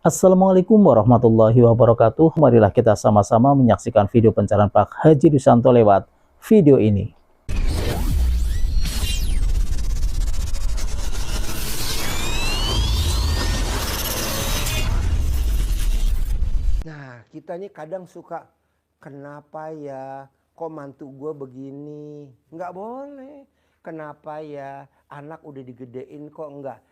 Assalamualaikum warahmatullahi wabarakatuh. Marilah kita sama-sama menyaksikan video pencarian Pak Haji Dusanto lewat video ini. Nah, kita nih kadang suka, kenapa ya kok mantu gue begini? Nggak boleh. Kenapa ya anak udah digedein kok nggak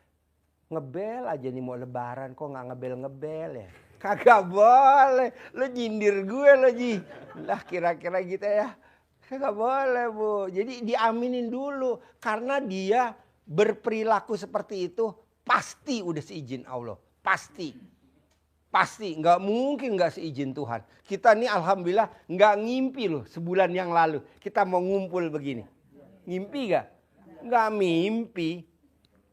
ngebel aja nih mau lebaran, kok nggak ngebel-ngebel ya? Kagak boleh. Lo nyindir gue lo Ji. Lah kira-kira gitu ya. Kagak boleh Bu. Jadi diaminin dulu. Karena dia berperilaku seperti itu pasti udah seizin Allah. Pasti. Pasti nggak mungkin nggak seizin Tuhan. Kita nih alhamdulillah nggak ngimpi loh sebulan yang lalu. Kita mau ngumpul begini. Ngimpi gak? Nggak mimpi.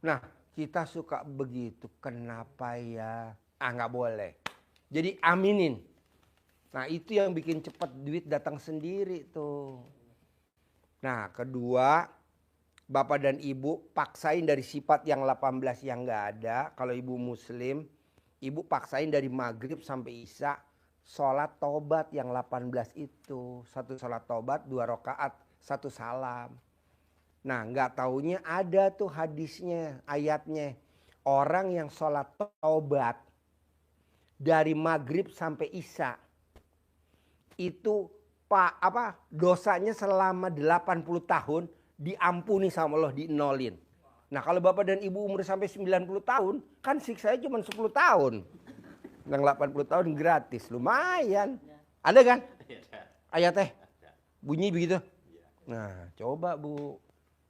Nah kita suka begitu. Kenapa ya? Nggak boleh. Jadi aminin. Nah itu yang bikin cepat duit datang sendiri tuh. Nah kedua, bapak dan ibu paksain dari sifat yang 18 yang nggak ada. Kalau ibu muslim, ibu paksain dari maghrib sampai isya sholat tobat yang 18 itu. Satu sholat tobat, 2 rakaat, 1 salam. Nah nggak taunya ada tuh hadisnya, ayatnya. Orang yang sholat tobat dari maghrib sampai isya itu dosanya selama 80 tahun diampuni sama Allah, dienolin. Nah kalau bapak dan ibu umur sampai 90 tahun, kan siksanya cuma 10 tahun. Yang 80 tahun gratis, lumayan. Ada kan? Ayatnya bunyi begitu. Nah coba Bu.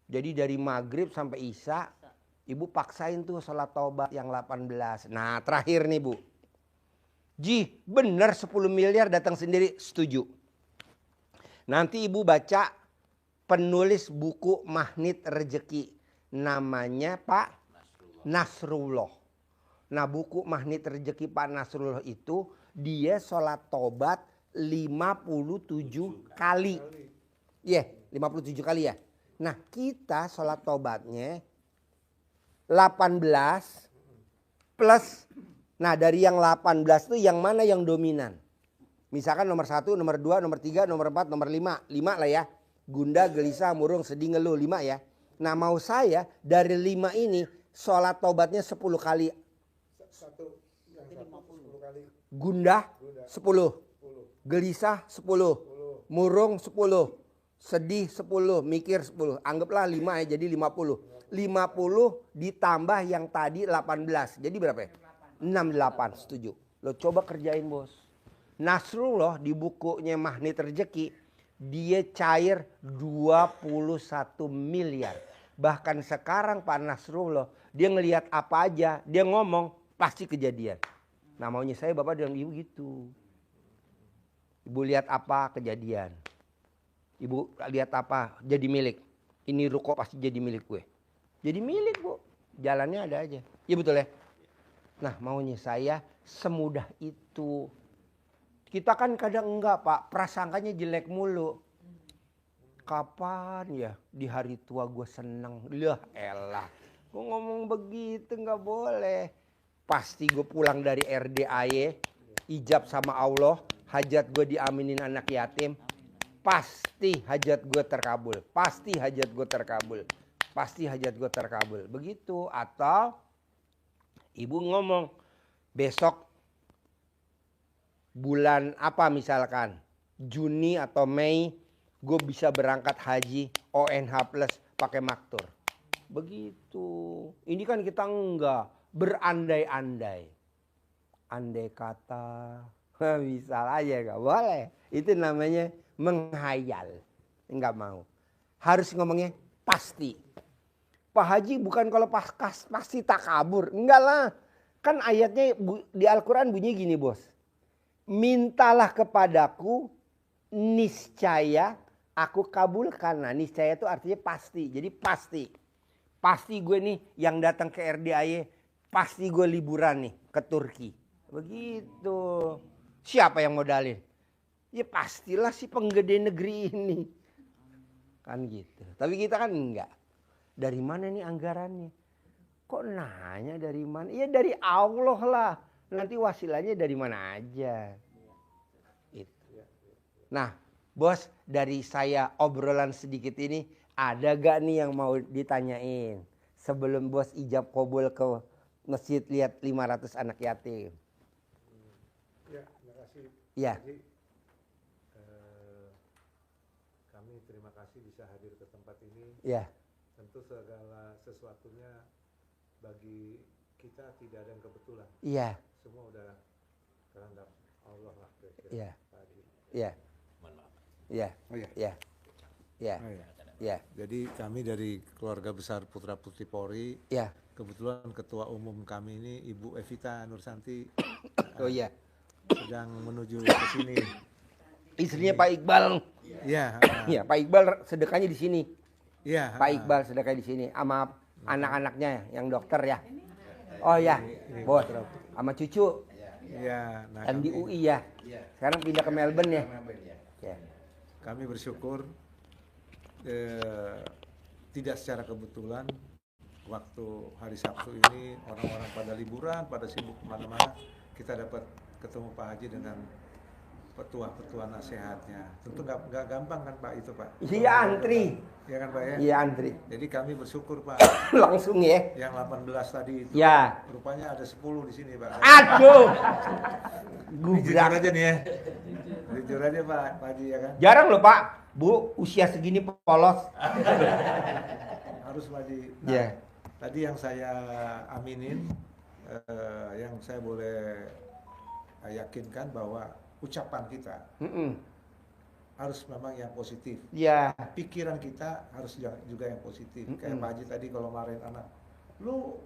Jadi dari maghrib sampai isya, ibu paksain tuh sholat taubat yang 18. Nah terakhir nih Bu. Ji bener 10 miliar datang sendiri, setuju. Nanti ibu baca penulis buku Magnet Rezeki. Namanya Pak Nasrullah. Nah buku Magnet Rezeki Pak Nasrullah itu dia sholat tobat 57 kali. Iya 57 kali ya. Nah kita sholat tobatnya 18 plus. Nah dari yang 18 itu yang mana yang dominan? Misalkan nomor 1, nomor 2, nomor 3, nomor 4, nomor 5. 5 lah ya. Gundah, gelisah, murung, sedih, ngeluh. 5 ya. Nah mau saya dari 5 ini sholat tobatnya 10 kali. Gundah 10. Gelisah 10. Murung 10. Sedih 10. Mikir 10. Anggaplah 5 ya, jadi 50. 50 ditambah yang tadi 18. Jadi berapa ya? 68, setuju. Lo coba kerjain bos. Nasrullah di bukunya Magnet Rezeki, dia cair 21 miliar. Bahkan sekarang Pak Nasrullah, dia ngelihat apa aja, dia ngomong pasti kejadian. Nah maunya saya bapak dan ibu gitu. Ibu lihat apa kejadian. Ibu lihat apa jadi milik. Ini ruko pasti jadi milik gue. Jadi milik Bu. Jalannya ada aja. Iya betul ya. Nah maunya saya semudah itu. Kita kan kadang enggak Pak, prasangkanya jelek mulu. Kapan ya di hari tua gue seneng? Lah elah, gue ngomong begitu nggak boleh. Pasti gue pulang dari RDAY, ijab sama Allah, hajat gue diaminin anak yatim. Pasti hajat gue terkabul, pasti hajat gue terkabul, pasti hajat gue terkabul. Begitu. Atau ibu ngomong besok bulan apa misalkan Juni atau Mei gue bisa berangkat haji ONH plus pakai maktur. Begitu. Ini kan kita enggak berandai-andai. Andai kata bisa aja gak boleh. Itu namanya menghayal. Enggak mau. Harus ngomongnya pasti. Pak Haji bukan kalau pasti takabur. Enggak lah. Kan ayatnya di Al-Quran bunyi gini bos. Mintalah kepadaku niscaya aku kabulkan. Nah niscaya itu artinya pasti. Jadi pasti. Pasti gue nih yang datang ke RDAY. Pasti gue liburan nih ke Turki. Begitu. Siapa yang modalin? Ya pastilah si penggede negeri ini. Kan gitu. Tapi kita kan enggak. Dari mana nih anggarannya? Kok nanya dari mana? Ya dari Allah lah. Nanti wasilanya dari mana aja. Itu. Nah, bos, dari saya obrolan sedikit ini, ada gak nih yang mau ditanyain? Sebelum bos ijab kabul ke masjid lihat 500 anak yatim. Ya, terima kasih. Ya. Haji. Kami terima kasih bisa hadir ke tempat ini. Ya. Tentu segala sesuatunya bagi kita tidak ada yang kebetulan. Iya. Semua udah kehendak Allah lah kira-kira. Iya. Pak Haji. Iya. Iya. Oh iya. Iya. Iya. Oh iya. Iya. Jadi kami dari keluarga besar Putra Putri Polri, Iya. kebetulan ketua umum kami ini Ibu Evita Nursanti Oh iya. sedang menuju ke sini. Istrinya Pak Iqbal. Iya. Iya, Pak Iqbal sedekahnya di sini. Iya. Pak Iqbal sedekah di sini sama anak-anaknya yang dokter ya. Oh ya, bos, sama cucu Iya. Nah, yang di kami- UI ya. Sekarang pindah ke Melbourne ya. Ya. Kami bersyukur tidak secara kebetulan waktu hari Sabtu ini orang-orang pada liburan, pada sibuk kemana-mana, kita dapat ketemu Pak Haji dengan petua-petua nasihatnya. Tentu nggak gampang kan Pak itu Pak? Iya antri. Iya kan Pak ya? Iya antri. Jadi kami bersyukur Pak. Langsung ya. Yang 18 tadi itu Ya. rupanya ada 10 di sini Pak. Aduh. Ini jujur Gubrak. aja nih ya. Jujur aja Pak Haji ya kan? Jarang loh Pak. Bu, usia segini polos. Harus Pak Haji. Nah, Iya. tadi yang saya aminin, yang saya boleh yakinkan bahwa ucapan kita harus memang yang positif. Iya. Pikiran kita harus juga yang positif. Kayak Pak Haji tadi kalau marahin anak, lu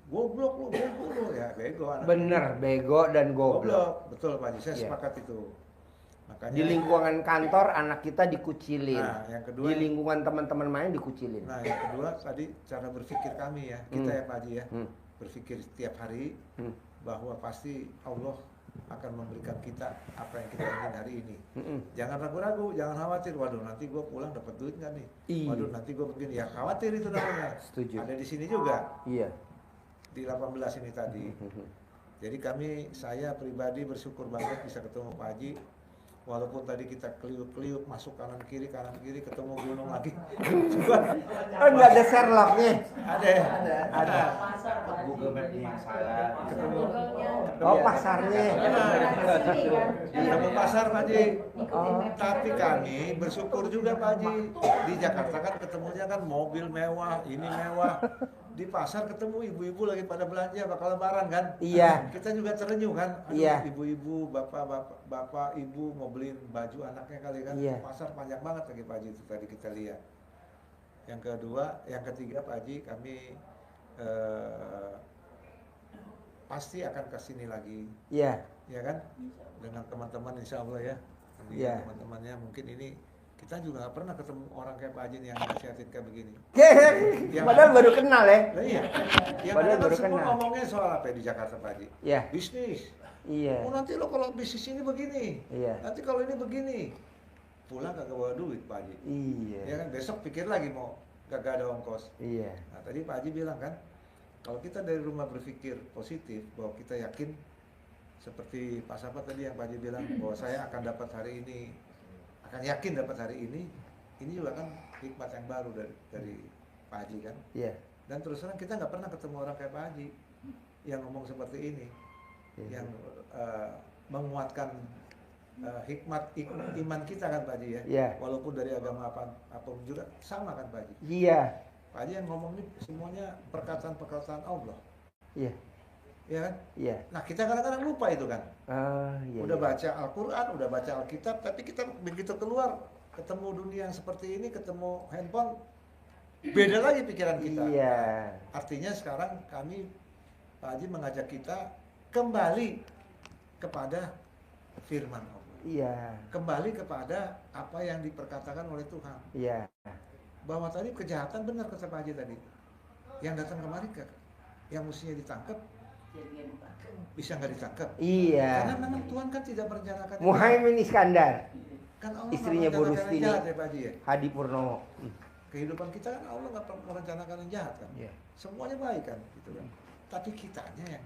goblok, lu bego lu ya, bego anak. Bener, bego dan goblok. Goblok, betul Pak Haji, saya Iya. sepakat itu. Makanya Di lingkungan kantor anak kita dikucilin. Nah, yang kedua, Di lingkungan teman-teman main dikucilin. nah yang kedua tadi cara berpikir kami ya, kita ya Pak Haji ya, berpikir setiap hari bahwa pasti Allah akan memberikan kita apa yang kita ingin hari ini. Jangan ragu-ragu, jangan khawatir. Waduh, nanti gue pulang dapat duit nggak nih? Iya. Waduh, nanti gue begini. Ya khawatir itu namanya. Setuju. Ada di sini juga Iya. di 18 ini tadi. Jadi saya pribadi bersyukur banget bisa ketemu Pak Haji. Walaupun tadi kita keliuk-keliuk masuk kanan kiri ketemu gunung lagi. Coba Oh nggak ada Sherlocknya. ada. Google Map yang salah. Ketemu Oh pasarnya. ketemu pasar Pak Haji. Oh. Tapi kami bersyukur juga Pak Haji. Di Jakarta kan ketemunya kan mobil mewah, ini mewah. Di pasar ketemu ibu-ibu lagi pada belanja bakal lebaran kan? Iya. Kita juga terenyuh kan? Aduh, Iya. ibu-ibu, bapak, ibu mau beliin baju anaknya kali kan? Iya. Pasar panjang banget lagi Pak Haji itu tadi kita lihat. Yang ketiga Pak Haji kami pasti akan ke sini lagi, Iya. ya kan? Dengan teman-teman insya Allah ya. Iya. Teman-temannya mungkin ini kita juga nggak pernah ketemu orang kayak Pak Haji nih yang nasihatin kayak begini. Padahal baru kenal ya. Nah, iya. Yang Padahal ada kan baru semua kenal. ngomongnya soal apa di Jakarta Pak Haji? Iya. Bisnis. Iya. Oh nanti lo kalau bisnis ini begini. Iya. Nanti kalau ini begini. Pulang kagak bawa duit Pak Haji. Iya. Ya kan besok pikir lagi mau kagak ada ongkos. Iya. Nah tadi Pak Haji bilang kan, kalau kita dari rumah berpikir positif bahwa kita yakin seperti Pak Sahabat tadi yang Pak Haji bilang bahwa saya akan dapat hari ini, akan yakin dapat hari ini juga kan hikmat yang baru dari Pak Haji kan. Iya. Dan terus terang kita nggak pernah ketemu orang kayak Pak Haji yang ngomong seperti ini, Iya. yang menguatkan hikmat iman kita kan Pak Haji ya. Iya. Walaupun dari agama apapun juga sama kan Pak Haji. Iya. Pak Haji yang ngomong ini semuanya perkataan-perkataan Allah, Iya. ya kan? Iya. Nah kita kadang-kadang lupa itu kan. Iya. Udah baca Al-Quran, udah baca Alkitab, tapi kita begitu keluar ketemu dunia yang seperti ini, ketemu handphone, beda lagi pikiran kita. Iya. Artinya sekarang kami, Pak Haji mengajak kita kembali kepada firman Allah. Iya. Kembali kepada apa yang diperkatakan oleh Tuhan. Iya. Bahwa tadi kejahatan benar kata Pak Haji tadi. Yang datang kemari yang mestinya ditangkap, bisa nggak ditangkap. Iya. Karena memang Tuhan kan tidak merencanakan. Muhaimin Iskandar, Kan Allah istrinya nggak Bu merencanakan Rustini. yang jahat ya Pak Haji ya. Hadi Purnomo. Kehidupan kita kan Allah nggak pernah merencanakan yang jahat kan. Iya. Semuanya baik kan gitu kan. Tapi kitanya yang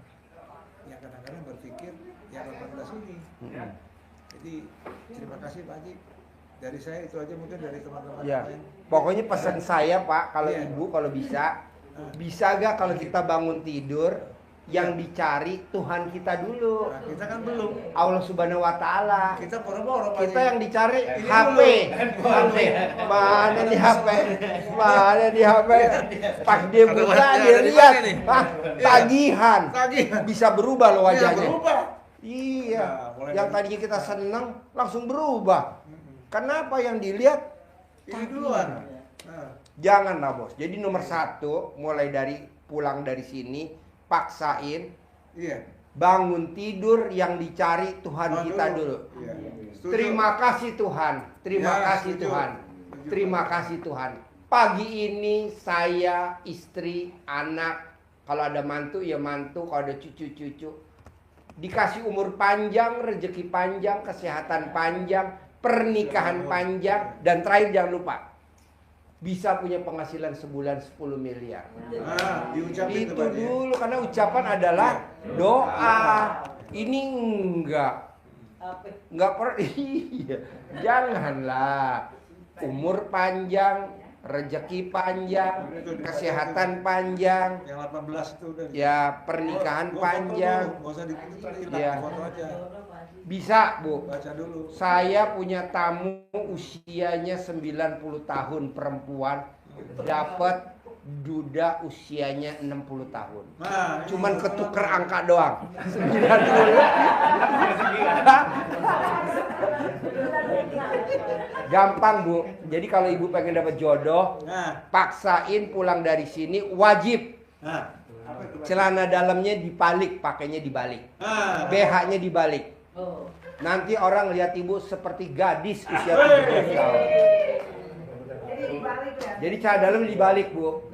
yang kadang-kadang berpikir yang 18 ini. Jadi terima kasih Pak Haji. Dari saya itu aja, mungkin dari teman-teman Ya, lain. pokoknya pesan saya Pak, kalau Iya. Ibu kalau bisa gak kalau kita bangun tidur yang dicari Tuhan kita dulu, Nah, kita kan belum. Allah Subhanahu Wa Taala. Kita boro-boro Pak Kita Haji. yang dicari Ini HP. dulu. Mana di HP? Mana di HP? Pas dia Ada buka wajah, dia ada di lihat, mana nih? ah, Iya. tagihan. Tagihan. Bisa berubah loh Iya, wajahnya. berubah. Iya. Nah, mulai Yang dari- tadinya kita senang langsung berubah. Kenapa yang dilihat? Ini duluan. Nah, Janganlah bos. Jadi nomor satu, mulai dari pulang dari sini, paksain iya. bangun tidur yang dicari Tuhan Oh, kita dulu. Iya. Setuju. Terima kasih Tuhan. Terima Ya, kasih setuju. Tuhan. Setuju, Terima Pak. kasih Tuhan. Pagi ini saya, istri, anak, kalau ada mantu ya mantu, kalau ada cucu-cucu, dikasih umur panjang, rezeki panjang, kesehatan panjang, pernikahan panjang, dan terakhir jangan lupa bisa punya penghasilan sebulan 10 miliar. Nah, diucapin Itu tuh Pak Haji. dulu karena ucapan adalah doa. Ini enggak iya. Janganlah umur panjang, rezeki panjang, kesehatan panjang, Yang 18 itu udah. ya pernikahan Gua foto panjang. dulu, nggak usah dikirim tadi, Iya. foto aja. Bisa, Bu. Baca dulu. Saya punya tamu usianya 90 tahun perempuan, dapat duda usianya 60 tahun. Nah, Cuman ini ketuker angka doang. 90. Gampang, Bu. Jadi kalau Ibu pengen dapat jodoh, Nah, paksain pulang dari sini wajib nah. Apa itu, Pak? celana dalamnya dibalik, pakainya dibalik. Nah, BH-nya dibalik. Nanti orang lihat Ibu seperti gadis usia 17 tahun. Jadi celana dalam dibalik, Bu.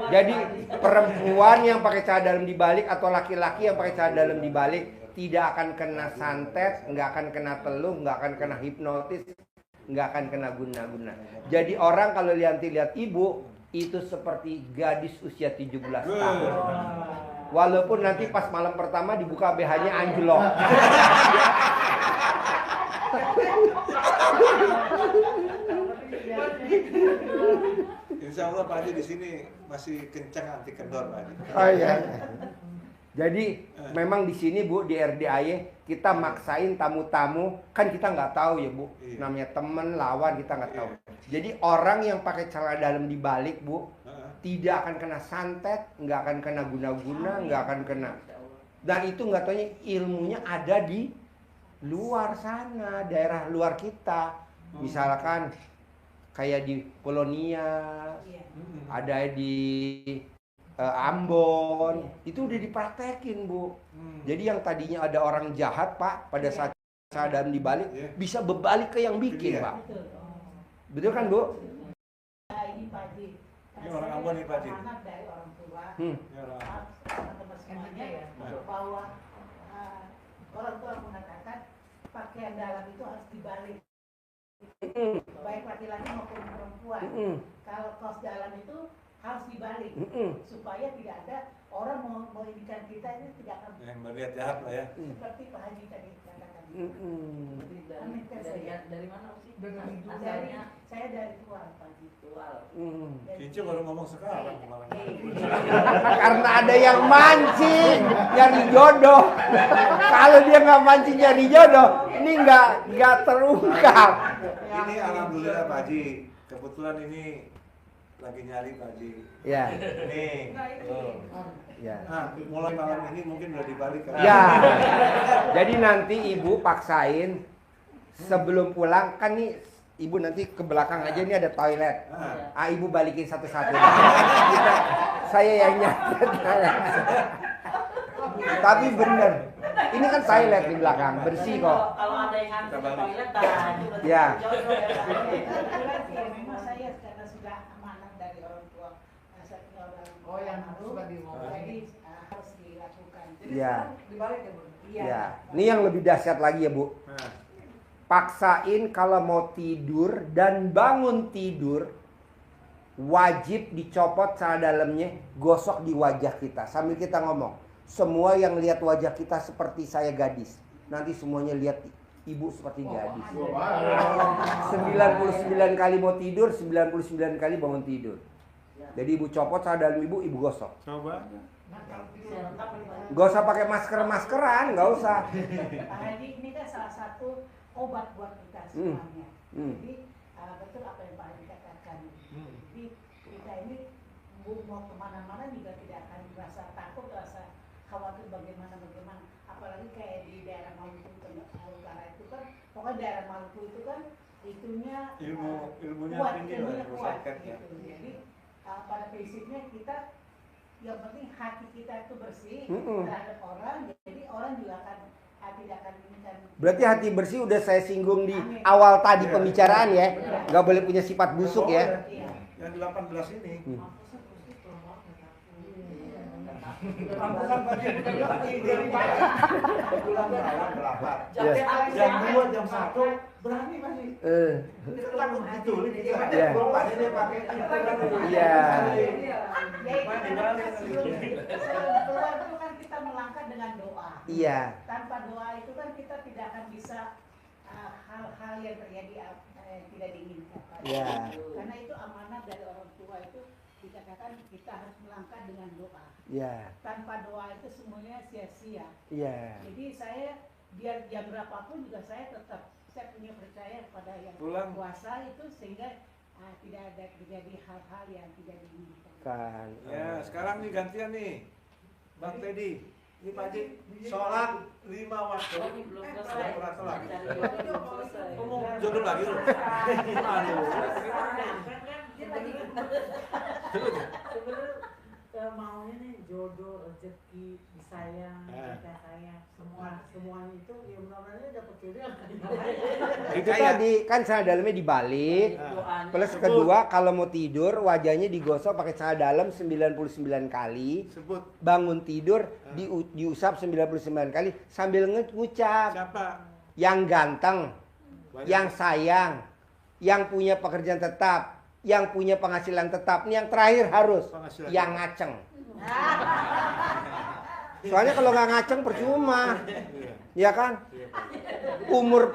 Jadi perempuan yang pakai celana dalam dibalik atau laki-laki yang pakai celana dalam dibalik tidak akan kena santet, nggak akan kena teluh, nggak akan kena hipnotis, nggak akan kena guna-guna. Jadi orang kalau lihat Ibu itu seperti gadis usia 17 tahun. Walaupun nanti pas malam pertama dibuka BH-nya anjlok. Insya Allah Pak Haji di sini masih kencang anti kendor Pak Haji. Oh iya. Jadi memang di sini Bu di RDAY kita maksain tamu-tamu, kan kita nggak tahu ya Bu, Iya. namanya temen lawan kita nggak tahu. Jadi orang yang pakai celana dalam dibalik Bu Heeh. tidak akan kena santet, nggak akan kena guna-guna, nggak akan kena. Dan itu nggak taunya ilmunya ada di luar sana, daerah luar kita. Misalkan kayak di Polonia, ada di Ambon, itu udah dipraktekin Bu. Jadi yang tadinya ada orang jahat Pak, pada saat sadar dibalik, Iya. bisa berbalik ke yang bikin Iya. Pak. Betul kan Bu? Ini Pak Haji. Ini orang Ambon nih, Pak Haji. Amanat dari orang tua. Hmm. Ya Allah. Teman-teman semuanya bahwa orang tua mengatakan pakaian dalam itu harus dibalik. Baik laki-laki maupun perempuan. Kalau kaos dalam itu harus dibalik supaya tidak ada orang mau indikan kita ini tidak akan Yang melihat jahat lah ya. seperti Pak Haji tadi katakan. Dari mana sih? Asalnya saya dari luar Pak Haji. Kincu baru ngomong sekarang kemarin. Karena ada yang mancing nyari jodoh. Kalau dia nggak mancing nyari jodoh, ini nggak terungkap. Ini alhamdulillah Pak Haji. Kebetulan ini lagi nyari Pak Haji. Ya, Nih. Tuh. ya. Nah, mulai malam ini mungkin udah dibalik kan? Ya. Jadi nanti Ibu paksain sebelum pulang kan nih Ibu nanti ke belakang aja ini ada toilet. Ibu balikin satu-satu. Saya yang nyatet. Tapi bener. Ini kan toilet di belakang, bersih kok. Kalau ada yang ngantri ke toilet, Ya. Kebetulan sih memang saya karena sudah amanat dari orang tua. Satunya orang Oh, yang baru, sudah diomongin. jadi harus dilakukan. Ya. dibalik ya, Bu? Iya. Ya. Ini yang lebih dahsyat lagi ya, Bu. Nah, Paksain kalau mau tidur dan bangun tidur wajib dicopot celana dalamnya, gosok di wajah kita sambil kita ngomong, Semua yang lihat wajah kita seperti saya gadis. Nanti semuanya lihat ibu seperti gadis. 99 kali mau tidur, 99 kali bangun tidur. Jadi ibu copot celana dalam ibu gosok. Coba. Gak usah pakai maskeran, nggak usah. Pak Haji, ini kan salah satu obat buat kita semuanya. Jadi betul apa yang Pak Haji katakan. Jadi kita ini mau kemana-mana juga tidak akan merasa takut, rasa khawatir bagaimana. Apalagi kayak di daerah Maluku Utara itu kan, pokoknya daerah Maluku itu kan itunya ilmunya kuat, tinggi ilmunya lah, kuat. masyarakat, ya. Gitu. Jadi pada prinsipnya kita yang penting hati kita itu bersih terhadap orang, jadi orang juga akan tidak akan inginkan. Berarti hati bersih udah saya singgung di awal tadi pembicaraan ya. Nggak boleh punya sifat busuk ya. Iya. Yang 18 ini. Rambukan pagi udah dari pagi. Pulang malam berapa? Ya. Jam 2, jam 1 berani masih. Kita takut gitu kita. Ya. Bapaknya dia pakai Iya. Ya itu kan sebelum keluar itu kan kita melangkah dengan doa. Iya. Tanpa doa itu kan kita tidak akan bisa hal-hal yang terjadi tidak diinginkan. Iya. Karena itu amanat dari orang tua itu dikatakan kita harus melangkah dengan doa. Iya. Tanpa doa itu semuanya sia-sia. Iya. Jadi saya biar jam berapapun juga saya tetap saya punya percaya pada yang Pulang. kuasa itu sehingga tidak ada terjadi hal-hal yang tidak diinginkan. Kan. Ya, sekarang nih gantian nih. Bang Teddy. Ini Pak Haji, sholat 5 waktu. Belum selesai. Sholat. Belum selesai. Ngomong jodoh lagi lu. Aduh. Sebenarnya maunya nih jodoh, rezeki, disayang, kita sayang, semuanya itu ya mudah-mudahan dapat jodoh yang Itu tadi kan celana dalamnya dibalik. Doanya. Plus kedua kalau mau tidur wajahnya digosok pakai celana dalam 99 kali. Sebut Bangun tidur diusap 99 kali sambil ngucap. siapa? Yang ganteng, Banyak. yang sayang, yang punya pekerjaan tetap, yang punya penghasilan tetap. Ini yang terakhir harus Penghasilan yang tetap. ngaceng. Soalnya kalau nggak ngaceng percuma, ya kan? Umur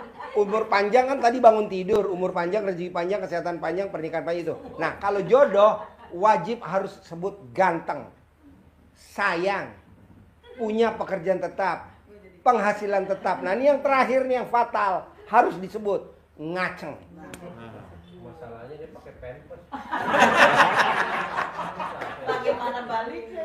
panjang kan tadi bangun tidur, umur panjang, rezeki panjang, kesehatan panjang, pernikahan panjang itu. Nah kalau jodoh wajib harus sebut ganteng, sayang, punya pekerjaan tetap, penghasilan tetap. Nah ini yang terakhir nih yang fatal harus disebut ngaceng. Masalahnya dia pakai pampers. Bagaimana baliknya?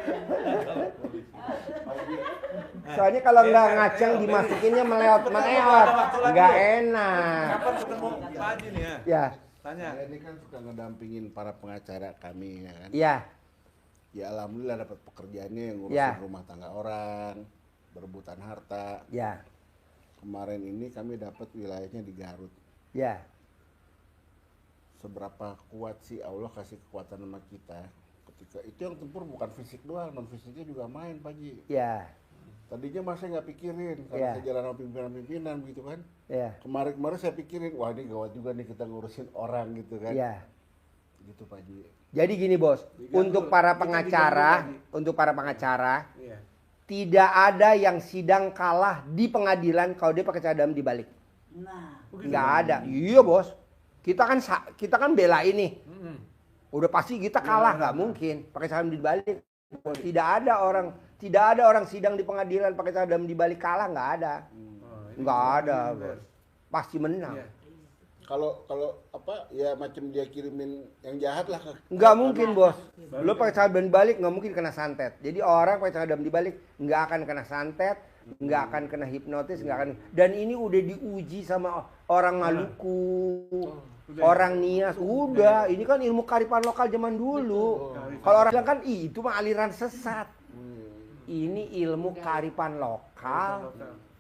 Soalnya kalau nggak ngaceng dimasukinnya meleot, nggak enak. Kapan ketemu Pak Haji nih ya? Ya, Tanya. Saya ini kan suka ngedampingin para pengacara kami ya kan. ya, Ya alhamdulillah dapat pekerjaannya yang ngurusin Ya. rumah tangga orang, berebutan harta. ya, Kemarin ini kami dapat wilayahnya di Garut. ya. Seberapa kuat sih Allah kasih kekuatan sama kita? Ketika itu yang tempur bukan fisik doang, non fisiknya juga main Pak Ji. Ya, Tadinya masa nggak pikirin Ya. karena saya jalan sama pimpinan-pimpinan begitu kan. ya, Kemarin-kemarin saya pikirin, wah ini gawat juga nih kita ngurusin orang gitu kan. ya. Gitu Pak Ji. Jadi gini bos, Diganggu, untuk para kita pengacara, Iya. tidak ada yang sidang kalah di pengadilan kalau dia pakai cadam dibalik. Nah, Nggak ada. Iya bos. Kita kan bela ini. Udah pasti kita kalah, nggak mungkin pakai cadam dibalik. Tidak ada orang sidang di pengadilan pakai cadam dibalik kalah, nggak ada. Nggak ada bos. Pasti menang. Iya. Kalau apa ya macam dia kirimin yang jahat lah. Nggak mungkin bos. Lo pakai cadam dibalik nggak mungkin kena santet. Jadi orang pakai cadam dibalik nggak akan kena santet, nggak akan kena hipnotis, nggak akan. Dan ini udah diuji sama orang Maluku, orang Nias. Udah, ini kan ilmu kearifan lokal zaman dulu. Kalau orang bilang kan, ih itu mah aliran sesat. Ini ilmu kearifan lokal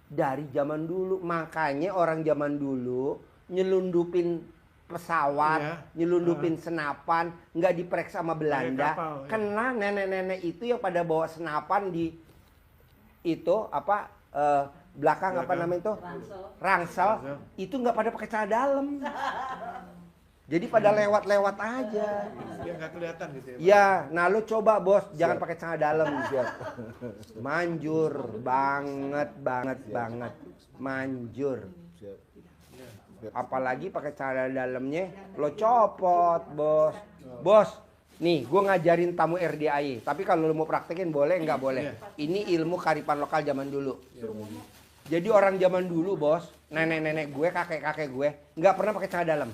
dari zaman dulu. Makanya orang zaman dulu nyelundupin pesawat, Iya. nyelundupin senapan, nggak diperiksa sama Belanda. kapal, ya. Kena nenek-nenek itu yang pada bawa senapan di itu apa belakang apa namanya itu Ransel. rangsel, itu nggak pada pakai celana dalam. Jadi pada lewat-lewat aja. Biar nggak kelihatan gitu ya. Pak. Ya, nah lu coba bos, jangan pakai celana dalam. Siap. Manjur banget, banget. Manjur. Siap. Apalagi pakai celana dalamnya lo copot, bos. Bos, nih gue ngajarin tamu RDAI. Tapi kalau lo mau praktekin boleh nggak boleh. Ini ilmu kearifan lokal zaman dulu. Jadi orang zaman dulu bos, nenek-nenek gue, kakek-kakek gue nggak pernah pakai celana dalam.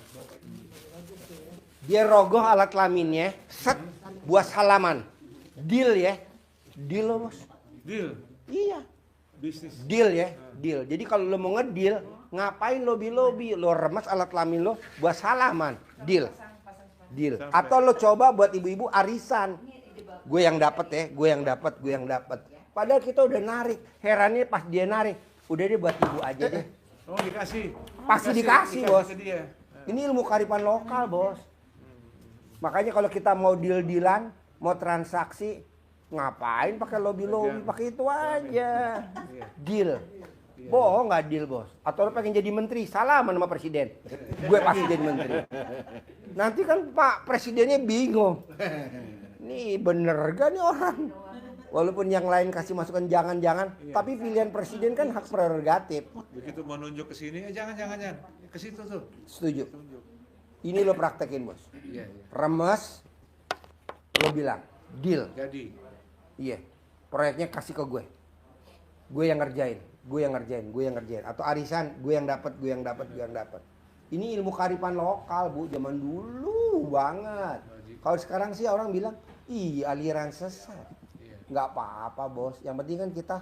Dia rogoh alat kelaminnya, set, buat halaman. Deal ya. Deal lo bos. Deal. Iya. Bisnis. Deal ya. Deal. Jadi kalau lo mau ngedeal, ngapain lobby-lobby? Lo remas alat kelamin lo buat halaman. Deal. Deal. Atau lo coba buat ibu-ibu arisan. Gue yang dapat ya, gue yang dapat. Padahal kita udah narik. Herannya pas dia narik, udah deh buat ibu aja deh. Oh dikasih. Pasti dikasih, bos. ke dia. Ini ilmu kearifan lokal, bos. Makanya kalau kita mau deal-dealan, mau transaksi, ngapain pakai lobby-lobby, pakai itu aja. Deal. Bohong nggak deal, bos. Atau lo pengen jadi menteri, salaman sama presiden. Gue pasti jadi menteri. Nanti kan Pak Presidennya bingung. Nih bener gak nih orang? Walaupun yang lain kasih masukan jangan-jangan, tapi pilihan presiden kan hak prerogatif. Begitu mau nunjuk ke sini, jangan. Ke situ tuh. Setuju. Ini lo praktekin, bos. Iya. Remes, lo bilang, deal. Jadi. Iya, proyeknya kasih ke gue. Gue yang ngerjain. Atau arisan, gue yang dapat. Ini ilmu kearifan lokal, Bu, zaman dulu banget. Kalau sekarang sih orang bilang, ih aliran sesat. Nggak apa-apa, bos. Yang penting kan kita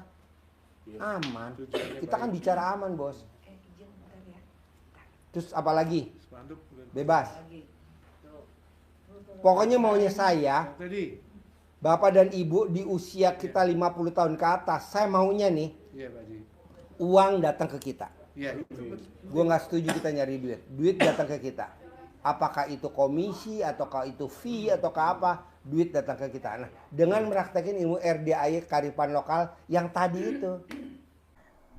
aman. Kita kan bicara aman, bos. Terus apa lagi? Bebas. Pokoknya maunya saya, Tadi. Bapak dan Ibu di usia kita 50 tahun ke atas, saya maunya nih, Iya, Pak Haji. uang datang ke kita. Iya, itu. Gue nggak setuju kita nyari duit. Duit datang ke kita. Apakah itu komisi, ataukah itu fee, ataukah apa, duit datang ke kita. Nah, dengan meraktekin ilmu RDAI kearifan lokal yang tadi itu.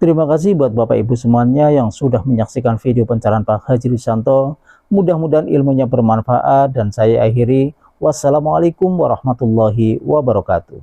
Terima kasih buat Bapak Ibu semuanya yang sudah menyaksikan video pencerahan Pak Haji Rudianto. Mudah-mudahan ilmunya bermanfaat dan saya akhiri. Wassalamualaikum warahmatullahi wabarakatuh.